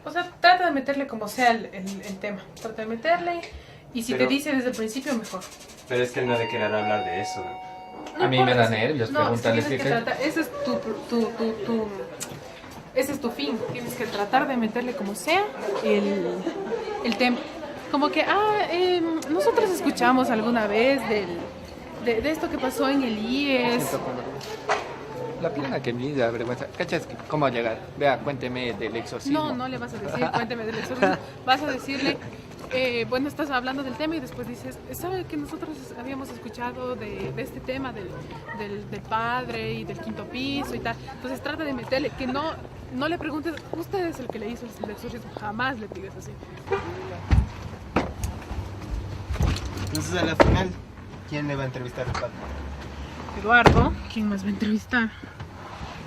O sea, trata de meterle como sea el tema. Trata de meterle y si Pero- te dice desde el principio, mejor. Pero es que él no ha de querer hablar de eso. No A mí me importa, da nervios no, preguntarles tienes qué que creen. tratar, ese es ese es tu fin. Tienes que tratar de meterle como sea el tema. Como que, nosotros escuchamos alguna vez de esto que pasó en el IES. Siento como la plena que me da vergüenza. ¿Cachas cómo llegar? Vea, cuénteme del exorcismo. No le vas a decir, cuénteme del exorcismo. Vas a decirle, bueno, estás hablando del tema y después dices, ¿sabe que nosotros habíamos escuchado de este tema del padre y del quinto piso y tal? Entonces trata de meterle, que no le preguntes, usted es el que le hizo el exorcismo, jamás le digas así. Entonces, a la final, ¿quién le va a entrevistar al padre? Eduardo, ¿quién más va a entrevistar?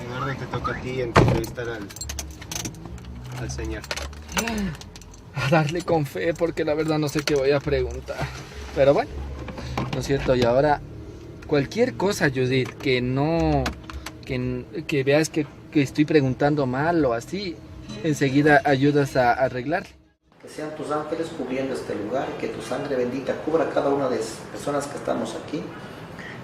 Eduardo, te toca a ti entrevistar al señor. A darle con fe porque la verdad no sé qué voy a preguntar. Pero bueno, ¿no es cierto? Y ahora, cualquier cosa, Judith, que no... que veas que estoy preguntando mal o así, enseguida ayudas a arreglar. Que sean tus ángeles cubriendo este lugar, que tu sangre bendita cubra a cada una de las personas que estamos aquí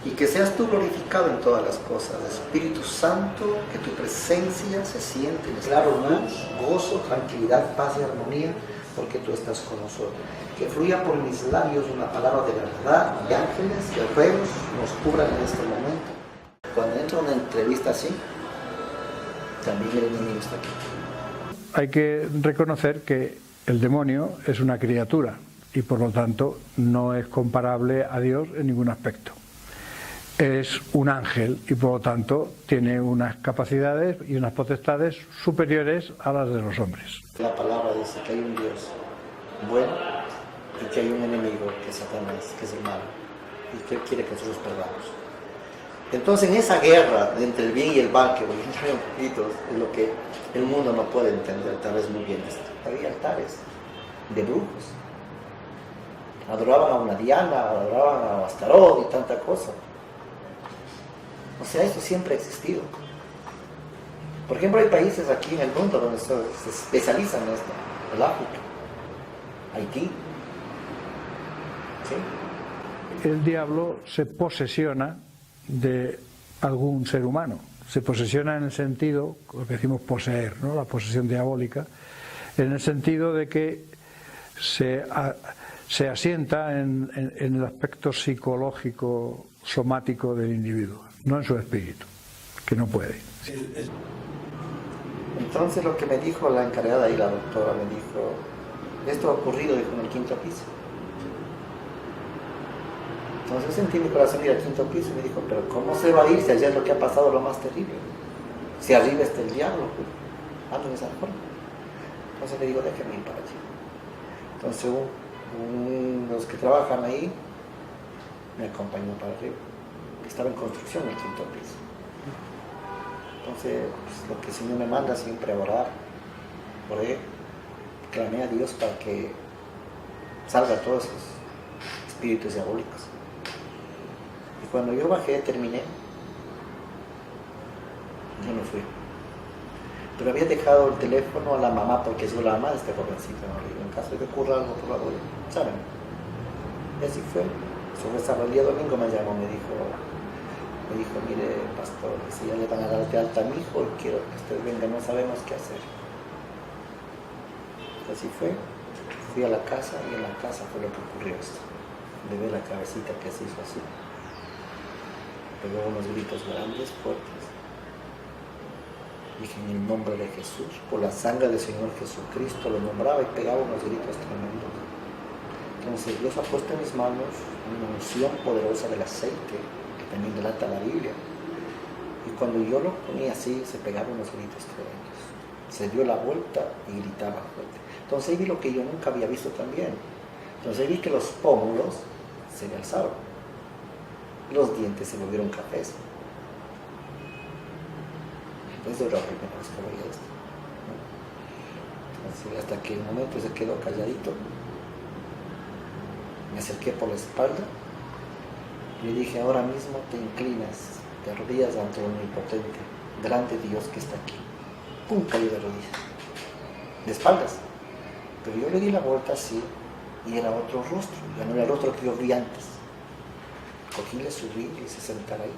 y que seas tú glorificado en todas las cosas. Espíritu Santo, que tu presencia se siente en claro luz, gozo, tranquilidad, paz y armonía, porque tú estás con nosotros. Que fluya por mis labios una palabra de verdad y ángeles, guerreros, nos cubran en este momento. Cuando entra una entrevista así, también el enemigo está aquí. Hay que reconocer que el demonio es una criatura y por lo tanto no es comparable a Dios en ningún aspecto. Es un ángel y por lo tanto tiene unas capacidades y unas potestades superiores a las de los hombres. La palabra dice que hay un Dios bueno y que hay un enemigo que es Satanás, que es el malo y que él quiere que nosotros perdamos. Entonces en esa guerra entre el bien y el mal, que voy a entrar un poquito, es lo que el mundo no puede entender tal vez muy bien. Había altares de brujos, adoraban a una Diana, adoraban a Astarot y tanta cosa. O sea, esto siempre ha existido. Por ejemplo, hay países aquí en el mundo donde se especializan en esto. El África, Haití. ¿Sí? El diablo se posesiona de algún ser humano. Se posesiona en el sentido, lo que decimos poseer, ¿no? La posesión diabólica, en el sentido de que se asienta en el aspecto psicológico, somático del individuo, no en su espíritu, que no puede. Entonces lo que me dijo la encargada y la doctora, me dijo, esto ha ocurrido en el quinto piso. Entonces sentí mi corazón ir al quinto piso y me dijo, pero ¿cómo se va a ir si allá es lo que ha pasado lo más terrible? Si arriba está el diablo, ando de esa forma. Entonces le digo, déjeme ir para allá. Entonces los que trabajan ahí me acompañó para arriba. Estaba en construcción el quinto piso. Entonces, pues, lo que el Señor me manda siempre a orar por él, clamé a Dios para que salga todos esos espíritus diabólicos. Y cuando yo bajé, terminé, yo no fui. Pero había dejado el teléfono a la mamá, porque es la mamá de este jovencito, ¿no? En caso de que ocurra algo, por favor, ¿saben? Y así fue. Sobre el día domingo me llamó, me dijo, mire, pastor, si ya le van a dar de alta a mi hijo, quiero que usted venga, no sabemos qué hacer. Así fue. Fui a la casa y en la casa fue lo que ocurrió esto. Le ve la cabecita que se hizo así. Pegó unos gritos grandes, fuertes. Dije, en el nombre de Jesús, por la sangre del Señor Jesucristo, lo nombraba y pegaba unos gritos tremendos. Entonces Dios ha puesto en mis manos una unción poderosa del aceite, que también delata la Biblia. Y cuando yo lo ponía así, se pegaban unos gritos tremendos. Se dio la vuelta y gritaba fuerte. Entonces ahí vi lo que yo nunca había visto también. Entonces ahí vi que los pómulos se me alzaron. Los dientes se volvieron cafés. Entonces era la primera vez que veía esto. Entonces, hasta que un momento se quedó calladito. Me acerqué por la espalda y le dije, ahora mismo te inclinas, te arrodillas ante el omnipotente, grande Dios que está aquí. ¡Pum! Cayó de rodillas. de espaldas. Pero yo le di la vuelta así y era otro rostro, ya no era el rostro que yo vi antes. Cogí, le subí y se sentara ahí.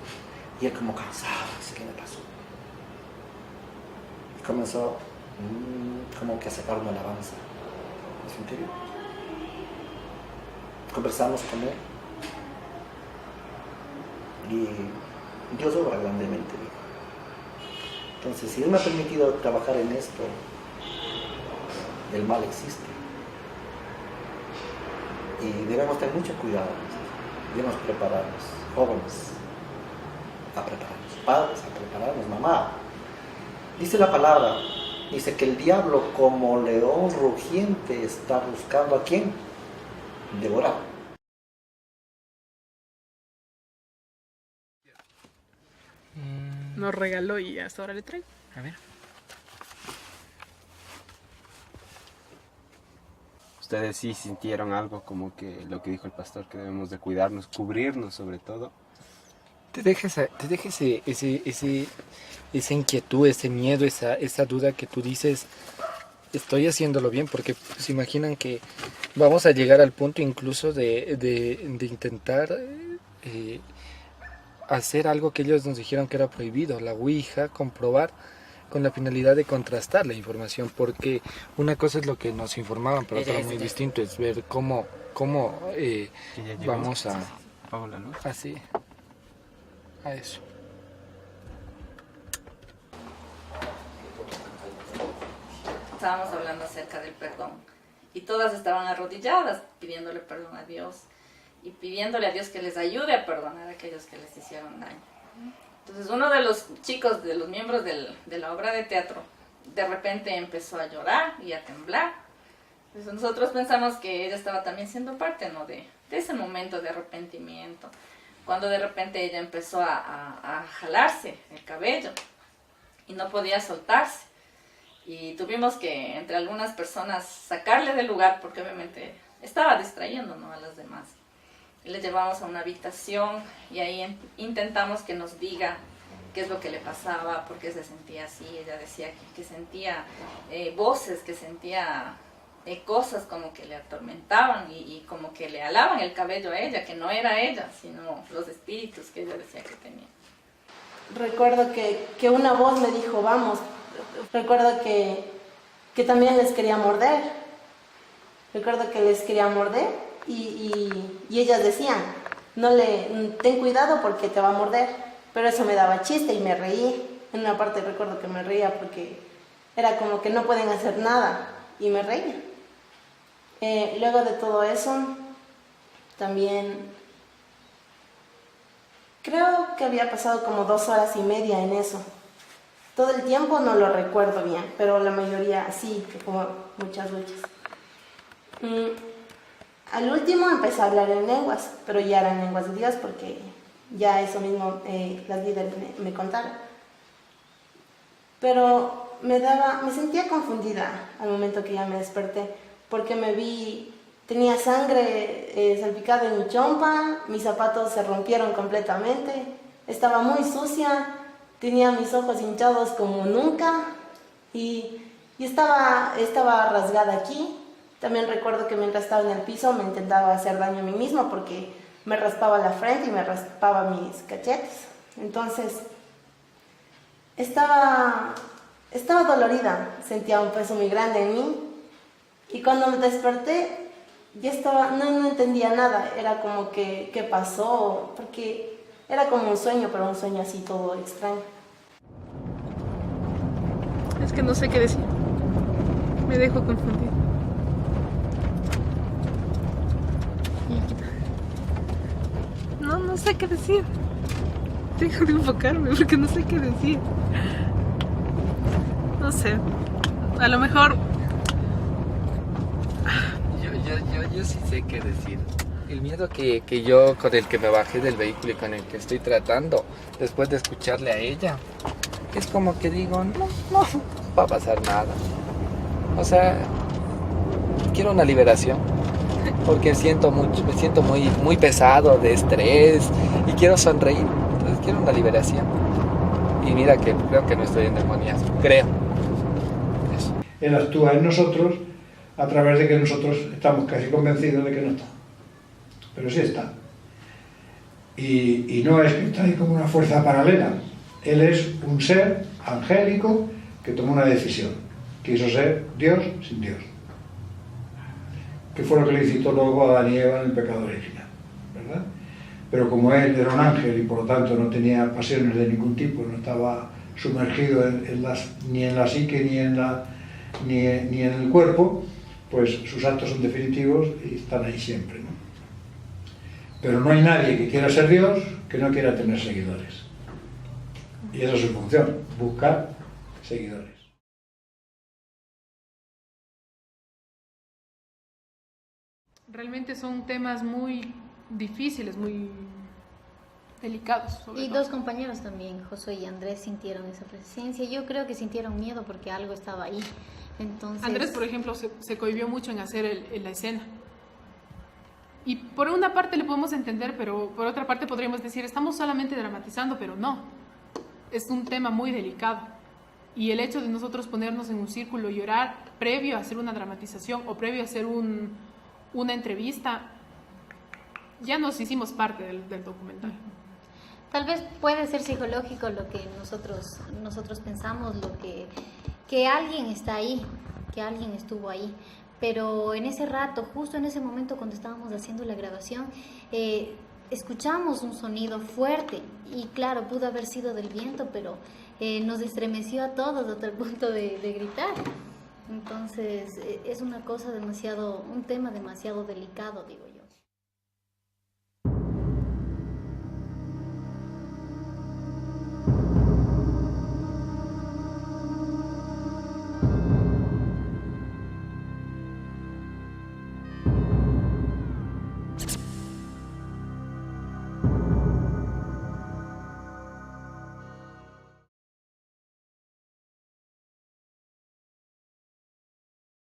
Y él como cansado, no sé qué me pasó. Y comenzó como que a sacar una alabanza de su interior. Conversamos con él. Y Dios obra grandemente. Entonces, si Él me ha permitido trabajar en esto, el mal existe. Y debemos tener mucho cuidado. Debemos prepararnos, jóvenes, a prepararnos, padres, a prepararnos, mamá. Dice la palabra, dice que el diablo como león rugiente está buscando ¿a quién? Devorar. Nos regaló y hasta ahora le traigo. A ver. ¿Ustedes sí sintieron algo como que lo que dijo el pastor, que debemos de cuidarnos, cubrirnos sobre todo? Te deja esa inquietud, ese miedo, esa duda que tú dices, estoy haciéndolo bien, porque se imaginan que vamos a llegar al punto incluso de intentar hacer algo que ellos nos dijeron que era prohibido, la Ouija, comprobar con la finalidad de contrastar la información, porque una cosa es lo que nos informaban, pero otra muy distinto es ver cómo vamos a... Apago la luz. Así, a eso. Estábamos hablando acerca del perdón y todas estaban arrodilladas pidiéndole perdón a Dios y pidiéndole a Dios que les ayude a perdonar a aquellos que les hicieron daño. Entonces uno de los chicos, de los miembros de la obra de teatro, de repente empezó a llorar y a temblar. Entonces nosotros pensamos que ella estaba también siendo parte, ¿no?, de ese momento de arrepentimiento, cuando de repente ella empezó a jalarse el cabello y no podía soltarse. Y tuvimos que, entre algunas personas, sacarle del lugar porque obviamente estaba distrayendo, ¿no?, a los demás. Y le llevamos a una habitación y ahí intentamos que nos diga qué es lo que le pasaba, por qué se sentía así. Ella decía que sentía voces, que sentía cosas como que le atormentaban y como que le alaban el cabello a ella, que no era ella, sino los espíritus que ella decía que tenía. Recuerdo que una voz me dijo, vamos. Recuerdo que también les quería morder. Recuerdo que les quería morder y ellas decían, ten cuidado porque te va a morder. Pero eso me daba chiste y me reí. En una parte recuerdo que me reía porque era como que no pueden hacer nada y me reía. Luego de todo eso, también creo que había pasado como 2 horas y media en eso. Todo el tiempo no lo recuerdo bien, pero la mayoría sí, que como muchas luchas. Al último empecé a hablar en lenguas, pero ya eran lenguas de Dios porque ya eso mismo las líderes me contaron. Pero me sentía confundida al momento que ya me desperté, porque tenía sangre salpicada en mi chompa, mis zapatos se rompieron completamente, estaba muy sucia. Tenía mis ojos hinchados como nunca y estaba rasgada aquí. También recuerdo que mientras estaba en el piso me intentaba hacer daño a mí misma porque me raspaba la frente y me raspaba mis cachetes. Entonces estaba dolorida, sentía un peso muy grande en mí y cuando me desperté ya no entendía nada. Era como que ¿qué pasó? Porque era como un sueño, pero un sueño así todo extraño. Es que no sé qué decir. Me dejo confundir. No sé qué decir. Dejo de enfocarme porque no sé qué decir. No sé. A lo mejor... Yo sí sé qué decir. El miedo que yo, con el que me bajé del vehículo y con el que estoy tratando, después de escucharle a ella, es como que digo, no va a pasar nada. O sea, quiero una liberación, porque me siento muy pesado de estrés y quiero sonreír. Entonces quiero una liberación. Y mira que creo que no estoy endemoniado, creo. Eso. Él actúa en nosotros a través de que nosotros estamos casi convencidos de que no está. Pero sí está. Y no es que está ahí como una fuerza paralela. Él es un ser angélico que tomó una decisión. Quiso ser Dios sin Dios. Que fue lo que le incitó luego a Adán y Eva en el pecado original, ¿verdad? Pero como él era un ángel y por lo tanto no tenía pasiones de ningún tipo, no estaba sumergido ni en la psique ni en el cuerpo, pues sus actos son definitivos y están ahí siempre, ¿no? Pero no hay nadie que quiera ser Dios que no quiera tener seguidores. Y esa es su función, buscar seguidores. Realmente son temas muy difíciles, muy delicados. Y dos compañeros también, Josué y Andrés, sintieron esa presencia. Yo creo que sintieron miedo porque algo estaba ahí. Entonces... Andrés, por ejemplo, se cohibió mucho en hacer la escena. Y por una parte le podemos entender, pero por otra parte podríamos decir, estamos solamente dramatizando, pero no. Es un tema muy delicado. Y el hecho de nosotros ponernos en un círculo y orar previo a hacer una dramatización o previo a hacer una entrevista, ya nos hicimos parte del documental. Tal vez puede ser psicológico lo que nosotros pensamos, que alguien está ahí, que alguien estuvo ahí. Pero en ese rato, justo en ese momento cuando estábamos haciendo la grabación, escuchamos un sonido fuerte y claro, pudo haber sido del viento, pero nos estremeció a todos hasta el punto de gritar. Entonces es una cosa un tema demasiado delicado, digo yo.